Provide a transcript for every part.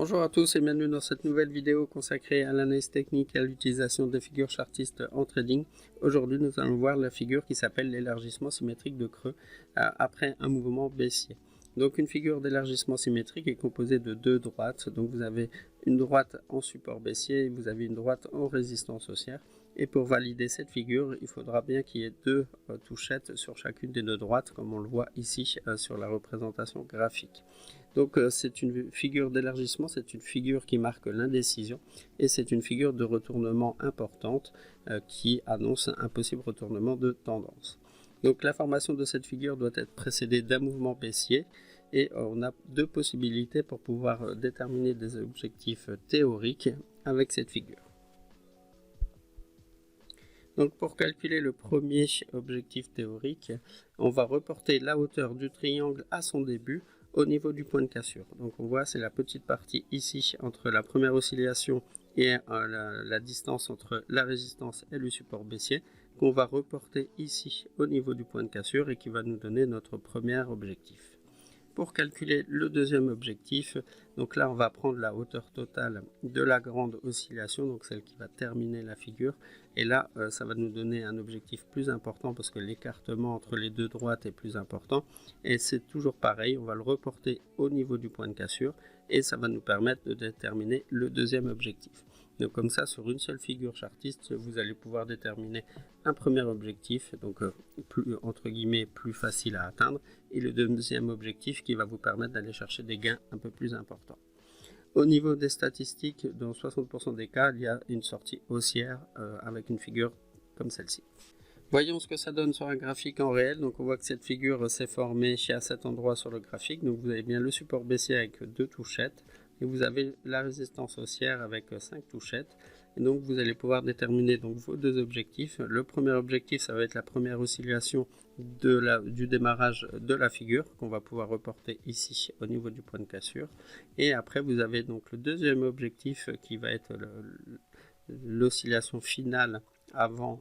Bonjour à tous et bienvenue dans cette nouvelle vidéo consacrée à l'analyse technique et à l'utilisation des figures chartistes en trading. Aujourd'hui, nous allons voir la figure qui s'appelle l'élargissement symétrique de creux après un mouvement baissier. Donc une figure d'élargissement symétrique est composée de deux droites. Donc vous avez une droite en support baissier et vous avez une droite en résistance haussière. Et pour valider cette figure, il faudra bien qu'il y ait deux touchettes sur chacune des deux droites, comme on le voit ici sur la représentation graphique. Donc c'est une figure d'élargissement, c'est une figure qui marque l'indécision et c'est une figure de retournement importante qui annonce un possible retournement de tendance. Donc la formation de cette figure doit être précédée d'un mouvement baissier et on a deux possibilités pour pouvoir déterminer des objectifs théoriques avec cette figure. Donc pour calculer le premier objectif théorique, on va reporter la hauteur du triangle à son début au niveau du point de cassure. Donc on voit c'est la petite partie ici entre la première oscillation et la distance entre la résistance et le support baissier qu'on va reporter ici au niveau du point de cassure et qui va nous donner notre premier objectif. Pour calculer le deuxième objectif, donc là on va prendre la hauteur totale de la grande oscillation, donc celle qui va terminer la figure, et là ça va nous donner un objectif plus important parce que l'écartement entre les deux droites est plus important, et c'est toujours pareil, on va le reporter au niveau du point de cassure et ça va nous permettre de déterminer le deuxième objectif. Donc comme ça, sur une seule figure chartiste, vous allez pouvoir déterminer un premier objectif, donc entre guillemets plus facile à atteindre, et le deuxième objectif qui va vous permettre d'aller chercher des gains un peu plus importants. Au niveau des statistiques, dans 60% des cas, il y a une sortie haussière avec une figure comme celle-ci. Voyons ce que ça donne sur un graphique en réel. Donc on voit que cette figure s'est formée à cet endroit sur le graphique. Donc vous avez bien le support baissier avec deux touchettes. Et vous avez la résistance haussière avec 5 touchettes. Et donc vous allez pouvoir déterminer donc vos deux objectifs. Le premier objectif, ça va être la première oscillation du démarrage de la figure qu'on va pouvoir reporter ici au niveau du point de cassure. Et après vous avez donc le deuxième objectif qui va être l'oscillation finale avant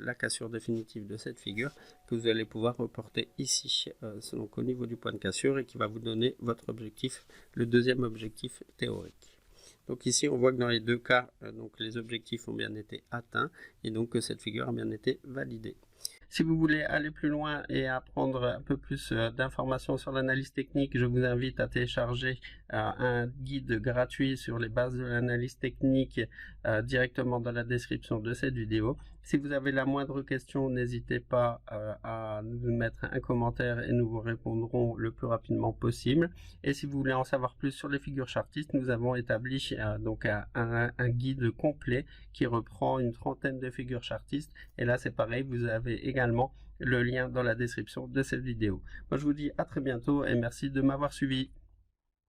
la cassure définitive de cette figure que vous allez pouvoir reporter ici donc au niveau du point de cassure et qui va vous donner votre objectif, le deuxième objectif théorique. Donc ici on voit que dans les deux cas donc les objectifs ont bien été atteints et donc que cette figure a bien été validée. Si vous voulez aller plus loin et apprendre un peu plus d'informations sur l'analyse technique, je vous invite à télécharger un guide gratuit sur les bases de l'analyse technique directement dans la description de cette vidéo. Si vous avez la moindre question, n'hésitez pas à nous mettre un commentaire et nous vous répondrons le plus rapidement possible. Et si vous voulez en savoir plus sur les figures chartistes, nous avons établi donc un guide complet qui reprend une trentaine de figures chartistes. Et là c'est pareil, vous avez également le lien dans la description de cette vidéo. Moi je vous dis à très bientôt et merci de m'avoir suivi.